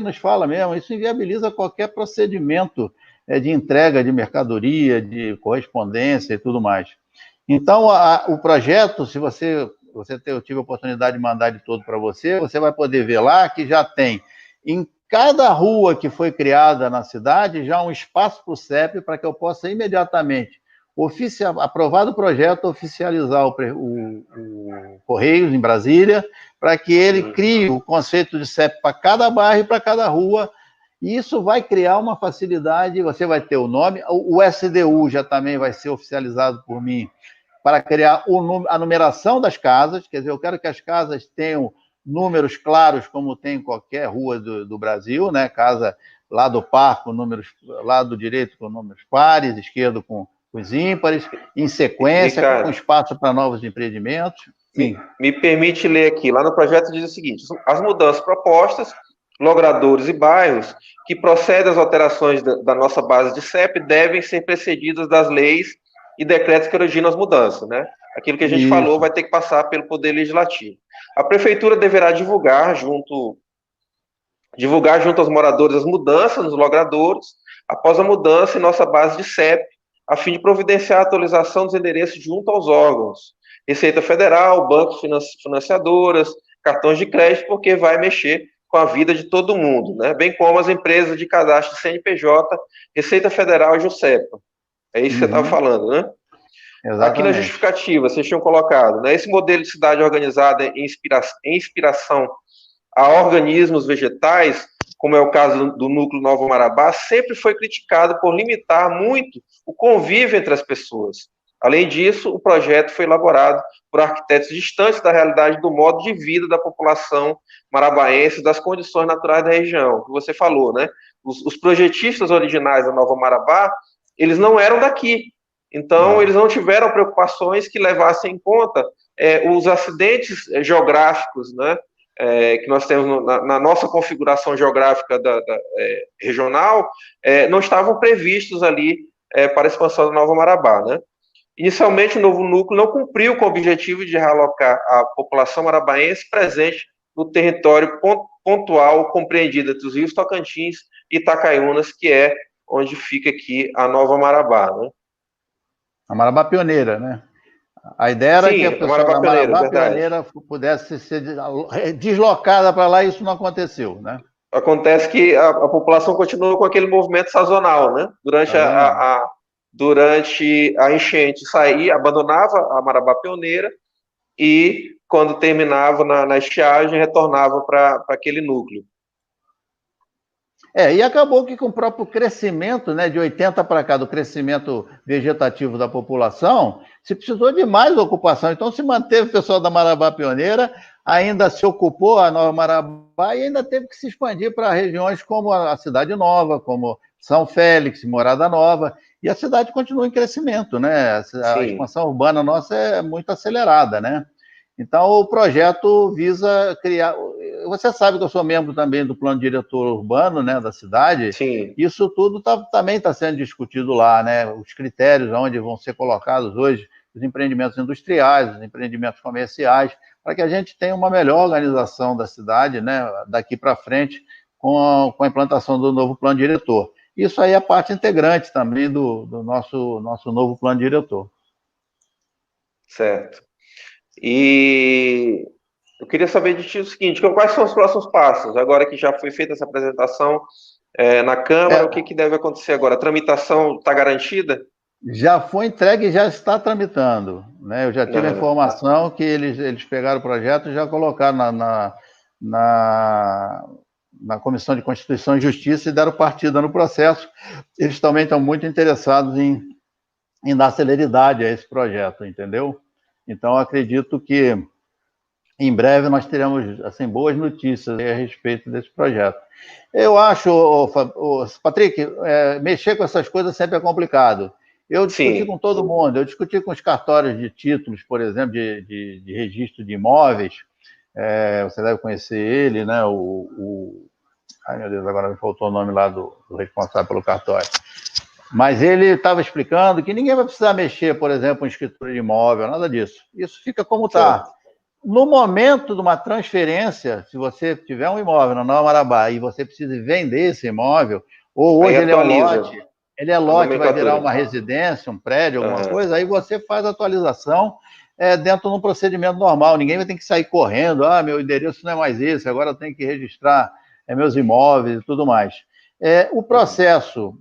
nos fala mesmo, isso inviabiliza qualquer procedimento de entrega de mercadoria, de correspondência e tudo mais. Então, o projeto, se eu tive a oportunidade de mandar de todo para você, você vai poder ver lá que já tem em cada rua que foi criada na cidade, já um espaço para o CEP, para que eu possa imediatamente, aprovado o projeto, oficializar o Correios em Brasília, para que ele crie o conceito de CEP para cada bairro e para cada rua, e isso vai criar uma facilidade, você vai ter o nome, o SDU já também vai ser oficializado por mim, para criar a numeração das casas, quer dizer, eu quero que as casas tenham números claros, como tem em qualquer rua do Brasil, né? Casa lá do par com números, lado direito com números pares, esquerdo com os ímpares, em sequência, Ricardo, com espaço para novos empreendimentos. Sim. Me permite ler aqui, lá no projeto diz o seguinte: as mudanças propostas, logradouros e bairros, que procedem às alterações da nossa base de CEP, devem ser precedidas das leis e decretos que originam as mudanças, né? Aquilo que a gente falou vai ter que passar pelo Poder Legislativo. A Prefeitura deverá divulgar junto aos moradores as mudanças nos logradouros, após a mudança em nossa base de CEP, a fim de providenciar a atualização dos endereços junto aos órgãos. Receita Federal, bancos financiadoras, cartões de crédito, porque vai mexer com a vida de todo mundo, né? Bem como as empresas de cadastro CNPJ, Receita Federal e JUSEPA. É isso que você estava falando, né? Exatamente. Aqui na justificativa, vocês tinham colocado, né? Esse modelo de cidade organizada em inspiração a organismos vegetais, como é o caso do Núcleo Nova Marabá, sempre foi criticado por limitar muito o convívio entre as pessoas. Além disso, o projeto foi elaborado por arquitetos distantes da realidade do modo de vida da população marabaense, das condições naturais da região, que você falou, né? Os projetistas originais da Nova Marabá, eles não eram daqui. Então, eles não tiveram preocupações que levassem em conta os acidentes geográficos, né, que nós temos na nossa configuração geográfica regional, não estavam previstos ali para a expansão da Nova Marabá, né? Inicialmente, o novo núcleo não cumpriu com o objetivo de realocar a população marabaense presente no território pontual compreendido entre os rios Tocantins e Itacaiunas, que é onde fica aqui a Nova Marabá, né? A Marabá Pioneira, né? A ideia era que a pessoa da Marabá Pioneira pudesse ser deslocada para lá, e isso não aconteceu, né? Acontece que a população continua com aquele movimento sazonal, né? Durante a enchente, abandonava a Marabá Pioneira e, quando terminava na estiagem, retornava para aquele núcleo. E acabou que com o próprio crescimento, né, de 80 para cá, do crescimento vegetativo da população, se precisou de mais ocupação. Então, se manteve o pessoal da Marabá Pioneira, ainda se ocupou a Nova Marabá e ainda teve que se expandir para regiões como a Cidade Nova, como São Félix, Morada Nova, e a cidade continua em crescimento, né? A expansão urbana nossa é muito acelerada, né? Então, o projeto visa criar... Você sabe que eu sou membro também do plano diretor urbano, né, da cidade. Sim. Isso tudo também está sendo discutido lá, né? Os critérios onde vão ser colocados hoje os empreendimentos industriais, os empreendimentos comerciais, para que a gente tenha uma melhor organização da cidade, né, daqui para frente, com a implantação do novo plano diretor. Isso aí é parte integrante também do nosso novo plano diretor. Certo. E eu queria saber de ti o seguinte: quais são os próximos passos? Agora que já foi feita essa apresentação na Câmara, o que deve acontecer agora? A tramitação está garantida? Já foi entregue e já está tramitando, né? Eu já tive a informação que eles pegaram o projeto e já colocaram na Comissão de Constituição e Justiça e deram partida no processo. Eles também estão muito interessados em dar celeridade a esse projeto, entendeu? Então, acredito que em breve nós teremos assim, boas notícias a respeito desse projeto. Eu acho, Patrick, mexer com essas coisas sempre é complicado. Eu discuti com todo mundo, eu discuti com os cartórios de títulos, por exemplo, de registro de imóveis, você deve conhecer ele, né? Ai, meu Deus, agora me faltou o nome lá do responsável pelo cartório. Mas ele estava explicando que ninguém vai precisar mexer, por exemplo, em escritura de imóvel, nada disso. Isso fica como está. No momento de uma transferência, se você tiver um imóvel na Nova Marabá e você precisa vender esse imóvel, ou hoje ele é lote, vai virar uma residência, um prédio, alguma coisa, aí você faz a atualização dentro de um procedimento normal. Ninguém vai ter que sair correndo, meu endereço não é mais esse, agora eu tenho que registrar meus imóveis e tudo mais. O processo,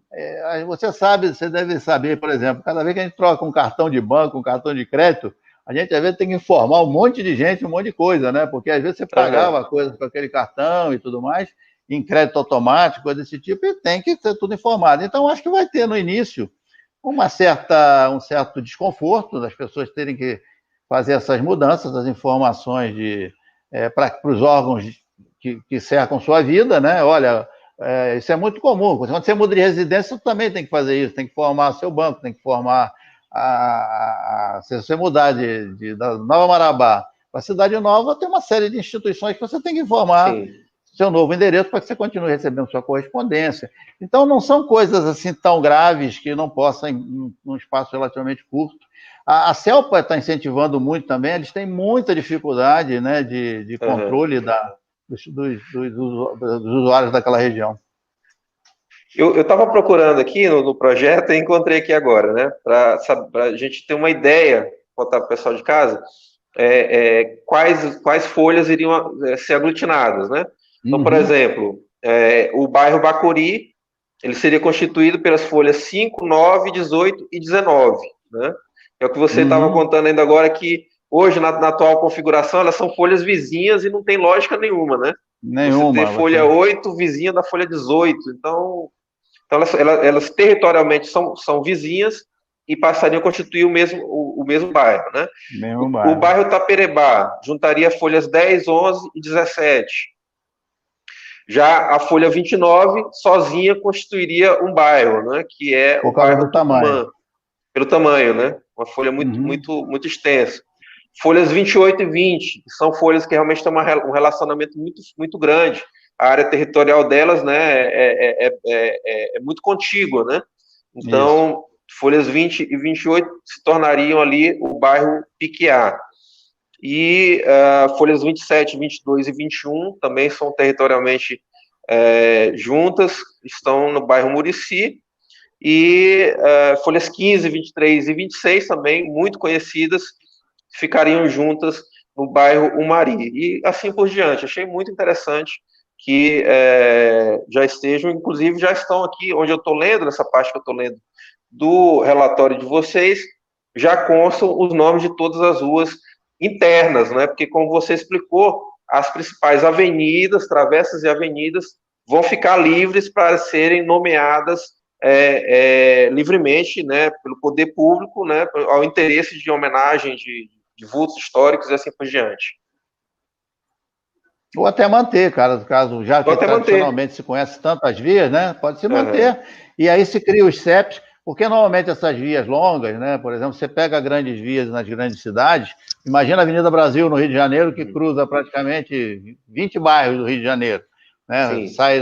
você deve saber, por exemplo, cada vez que a gente troca um cartão de banco, um cartão de crédito, a gente às vezes tem que informar um monte de gente, um monte de coisa, né? Porque às vezes você pagava coisas com aquele cartão e tudo mais, em crédito automático, coisa desse tipo, e tem que ser tudo informado. Então, acho que vai ter no início um certo desconforto das pessoas terem que fazer essas mudanças, as informações para os órgãos que cercam sua vida, né? Olha, isso é muito comum. Quando você muda de residência, você também tem que fazer isso, tem que informar seu banco, tem que informar se você mudar da Nova Marabá para a Cidade Nova, tem uma série de instituições que você tem que informar seu novo endereço para que você continue recebendo sua correspondência. Então, não são coisas assim tão graves que não possam, em um espaço relativamente curto. A CELPA está incentivando muito também, eles têm muita dificuldade, né, de controle dos usuários daquela região. Eu estava procurando aqui no projeto e encontrei aqui agora, né? Para a gente ter uma ideia, botar para o pessoal de casa, quais folhas iriam ser aglutinadas, né? Então, por exemplo, o bairro Bacuri, ele seria constituído pelas folhas 5, 9, 18 e 19, né? É o que você estava contando ainda agora, que hoje, na atual configuração, elas são folhas vizinhas e não tem lógica nenhuma, né? Você ter folha 8 vizinha da folha 18, então elas territorialmente são vizinhas e passariam a constituir o mesmo bairro, né? O bairro Taperebá juntaria folhas 10, 11 e 17. Já a folha 29, sozinha, constituiria um bairro, né? Que é o bairro Tucumã, pelo tamanho, né? Uma folha muito extensa. Folhas 28 e 20, que são folhas que realmente têm um relacionamento muito grande. A área territorial delas, né, é muito contígua, né? Então, folhas 20 e 28 se tornariam ali o bairro Piquiá. E folhas 27, 22 e 21 também são territorialmente juntas, estão no bairro Murici. E folhas 15, 23 e 26 também, muito conhecidas, ficariam juntas no bairro Umari. E assim por diante. Achei muito interessante que já estejam, inclusive já estão aqui, onde eu estou lendo, nessa parte que eu estou lendo do relatório de vocês, já constam os nomes de todas as ruas internas, né? Porque, como você explicou, as principais avenidas, travessas e avenidas vão ficar livres para serem nomeadas livremente, né, pelo poder público, né, ao interesse de homenagem de vultos históricos e assim por diante. Ou até manter, caso já que tradicionalmente se conhece tantas vias, né? Pode se manter. E aí se cria os CEPs, porque normalmente essas vias longas, né? Por exemplo, você pega grandes vias nas grandes cidades, imagina a Avenida Brasil no Rio de Janeiro, que cruza praticamente 20 bairros do Rio de Janeiro, né? Sai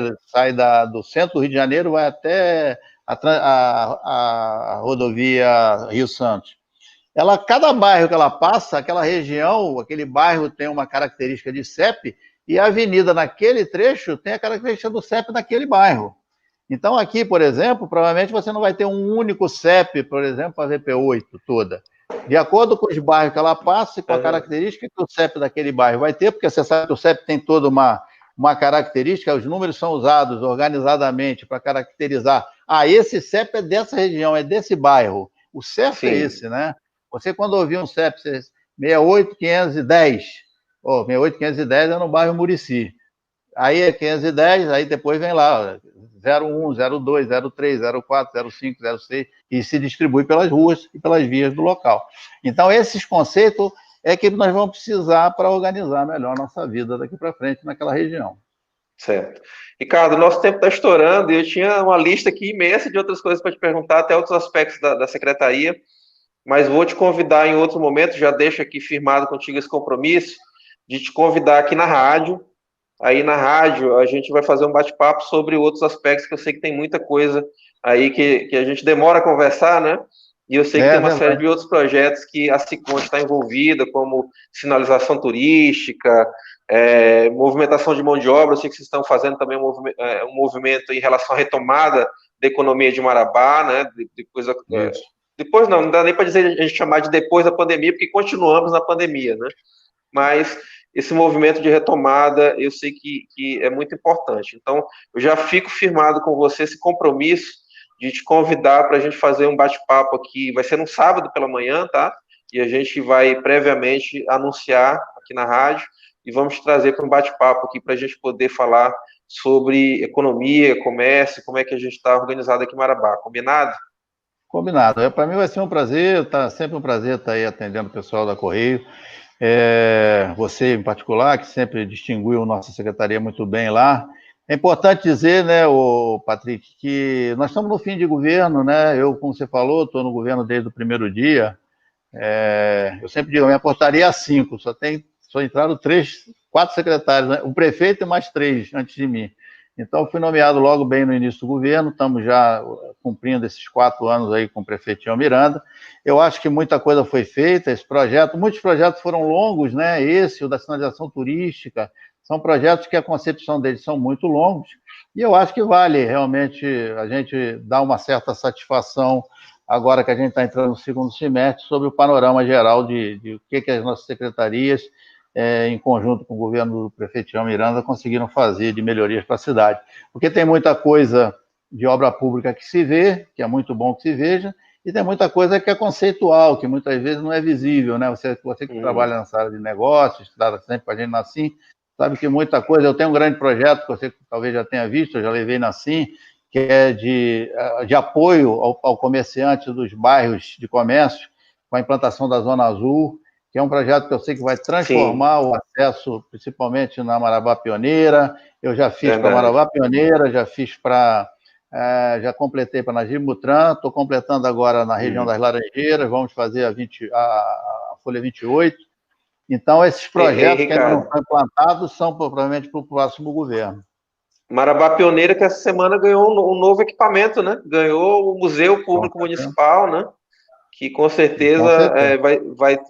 do centro do Rio de Janeiro, vai até a rodovia Rio Santos. Cada bairro que ela passa, aquela região, aquele bairro tem uma característica de CEP, e a avenida naquele trecho tem a característica do CEP naquele bairro. Então, aqui, por exemplo, provavelmente você não vai ter um único CEP, por exemplo, para a VP8 toda. De acordo com os bairros que ela passa e com a característica que o CEP daquele bairro vai ter, porque você sabe que o CEP tem toda uma característica, os números são usados organizadamente para caracterizar. Esse CEP é dessa região, é desse bairro. O certo é esse, né? Você, quando ouvir um CEP 68510, 68510 é no bairro Murici. Aí é 510, aí depois vem lá 01, 02, 03, 04, 05, 06, e se distribui pelas ruas e pelas vias do local. Então, esses conceitos é que nós vamos precisar para organizar melhor a nossa vida daqui para frente naquela região. Certo. Ricardo, nosso tempo está estourando e eu tinha uma lista aqui imensa de outras coisas para te perguntar, até outros aspectos da secretaria, mas vou te convidar em outro momento, já deixo aqui firmado contigo esse compromisso, de te convidar aqui na rádio. Aí na rádio a gente vai fazer um bate-papo sobre outros aspectos, que eu sei que tem muita coisa aí que a gente demora a conversar, né? E eu sei que tem uma série de outros projetos que a Sicom está envolvida, como sinalização turística, movimentação de mão de obra. Eu sei que vocês estão fazendo também um movimento em relação à retomada da economia de Marabá, né? Depois não dá nem para dizer a gente chamar de depois da pandemia, porque continuamos na pandemia, né? Mas esse movimento de retomada eu sei que é muito importante. Então, eu já fico firmado com você esse compromisso de te convidar para a gente fazer um bate-papo aqui. Vai ser no sábado pela manhã, tá? E a gente vai previamente anunciar aqui na rádio e vamos te trazer para um bate-papo aqui para a gente poder falar sobre economia, comércio, como é que a gente está organizado aqui em Marabá. Combinado? Combinado. Para mim vai ser um prazer, sempre um prazer estar aí atendendo o pessoal da Correio. Você em particular, que sempre distinguiu nossa secretaria muito bem lá. É importante dizer, né, Patrick, que nós estamos no fim de governo, né? Eu, como você falou, estou no governo desde o primeiro dia. Eu sempre digo, a minha portaria é 5, só entraram 4 secretários, né? O prefeito e mais 3 antes de mim. Então, fui nomeado logo bem no início do governo, estamos já cumprindo esses 4 anos aí com o prefeito Tião Miranda. Eu acho que muita coisa foi feita, muitos projetos foram longos, né? Esse, o da sinalização turística, são projetos que a concepção deles são muito longos, e eu acho que vale realmente a gente dar uma certa satisfação, agora que a gente está entrando no segundo semestre, sobre o panorama geral de o que as nossas secretarias, em conjunto com o governo do prefeito Tião Miranda, conseguiram fazer de melhorias para a cidade. Porque tem muita coisa de obra pública que se vê, que é muito bom que se veja, e tem muita coisa que é conceitual, que muitas vezes não é visível, né? Você que trabalha nessa área de negócios, está sempre com a gente na SIM, sabe que muita coisa... Eu tenho um grande projeto, que você talvez já tenha visto, eu já levei na SIM, que é de apoio ao comerciante dos bairros de comércio, com a implantação da Zona Azul, que é um projeto que eu sei que vai transformar o acesso, principalmente na Marabá Pioneira. Eu já fiz para Marabá Pioneira, já fiz já completei para Najib Mutran, estou completando agora na região das Laranjeiras, vamos fazer a Folha 28. Então, esses projetos que ainda não estão implantados são provavelmente para o próximo governo. Marabá Pioneira, que essa semana ganhou um novo equipamento, né? Ganhou o Museu Público Municipal, né? Que com certeza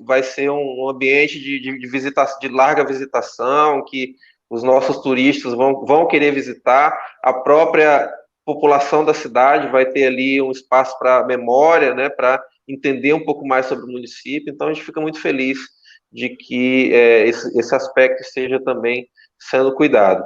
vai ser um ambiente de larga visitação, que os nossos turistas vão querer visitar. A própria população da cidade vai ter ali um espaço para memória, né? Para entender um pouco mais sobre o município. Então, a gente fica muito feliz de que esse aspecto esteja também sendo cuidado.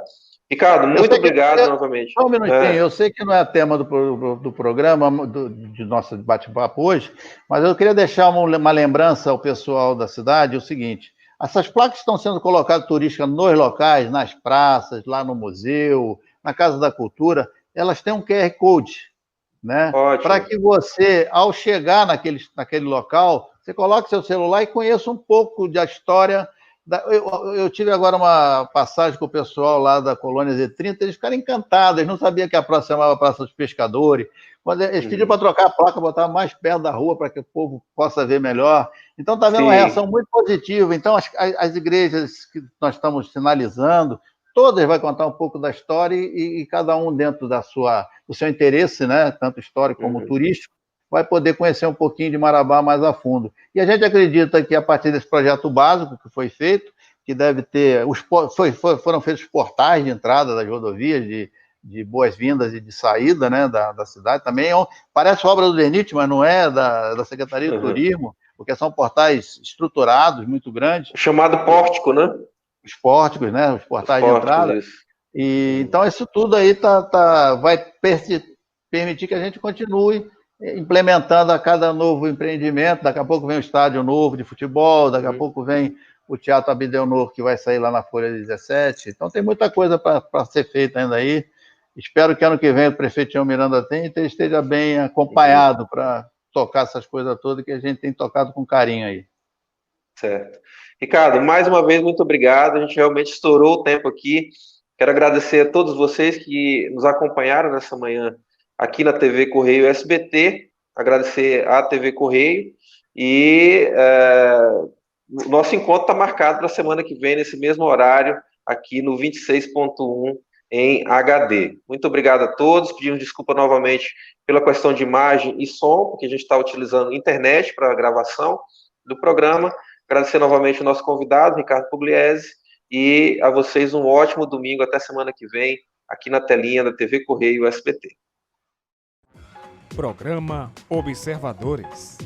Ricardo, muito obrigado novamente. Só um minutinho, eu sei que não é tema do programa, de nosso bate-papo hoje, mas eu queria deixar uma lembrança ao pessoal da cidade, o seguinte: essas placas estão sendo colocadas turísticas nos locais, nas praças, lá no museu, na Casa da Cultura, elas têm um QR Code, né? Para que você, ao chegar naquele local, você coloque seu celular e conheça um pouco da história. Eu tive agora uma passagem com o pessoal lá da Colônia Z30, eles ficaram encantados, eles não sabiam que a praça chamava Praça dos Pescadores. Quando eles pediram para trocar a placa, botar mais perto da rua para que o povo possa ver melhor. Então, está havendo uma reação muito positiva. Então, as igrejas que nós estamos sinalizando, todas vão contar um pouco da história e cada um dentro do seu interesse, né, tanto histórico como turístico, vai poder conhecer um pouquinho de Marabá mais a fundo. E a gente acredita que, a partir desse projeto básico que foi feito, que deve ter... foram feitos portais de entrada das rodovias, de boas-vindas e de saída, né, da cidade. Também parece obra do DENIT, mas não é, da Secretaria do Turismo, porque são portais estruturados, muito grandes. Chamado pórtico, né? Os pórticos, né? Os portais de entrada. Então, isso tudo aí vai permitir que a gente continue implementando a cada novo empreendimento. Daqui a pouco vem um estádio novo de futebol, daqui a pouco vem o Teatro Abdenur, que vai sair lá na Folha 17. Então tem muita coisa para ser feita ainda aí. Espero que ano que vem o prefeito Tião Miranda esteja bem acompanhado para tocar essas coisas todas que a gente tem tocado com carinho aí. Certo. Ricardo, mais uma vez, muito obrigado. A gente realmente estourou o tempo aqui. Quero agradecer a todos vocês que nos acompanharam nessa manhã aqui na TV Correio SBT, agradecer à TV Correio e o nosso encontro está marcado para a semana que vem, nesse mesmo horário, aqui no 26.1 em HD. Muito obrigado a todos, pedimos desculpa novamente pela questão de imagem e som, porque a gente está utilizando internet para a gravação do programa. Agradecer novamente o nosso convidado, Ricardo Pugliese, e a vocês um ótimo domingo, até semana que vem, aqui na telinha da TV Correio SBT. Programa Observadores.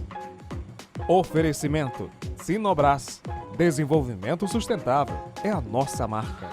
Oferecimento Sinobras. Desenvolvimento sustentável é a nossa marca.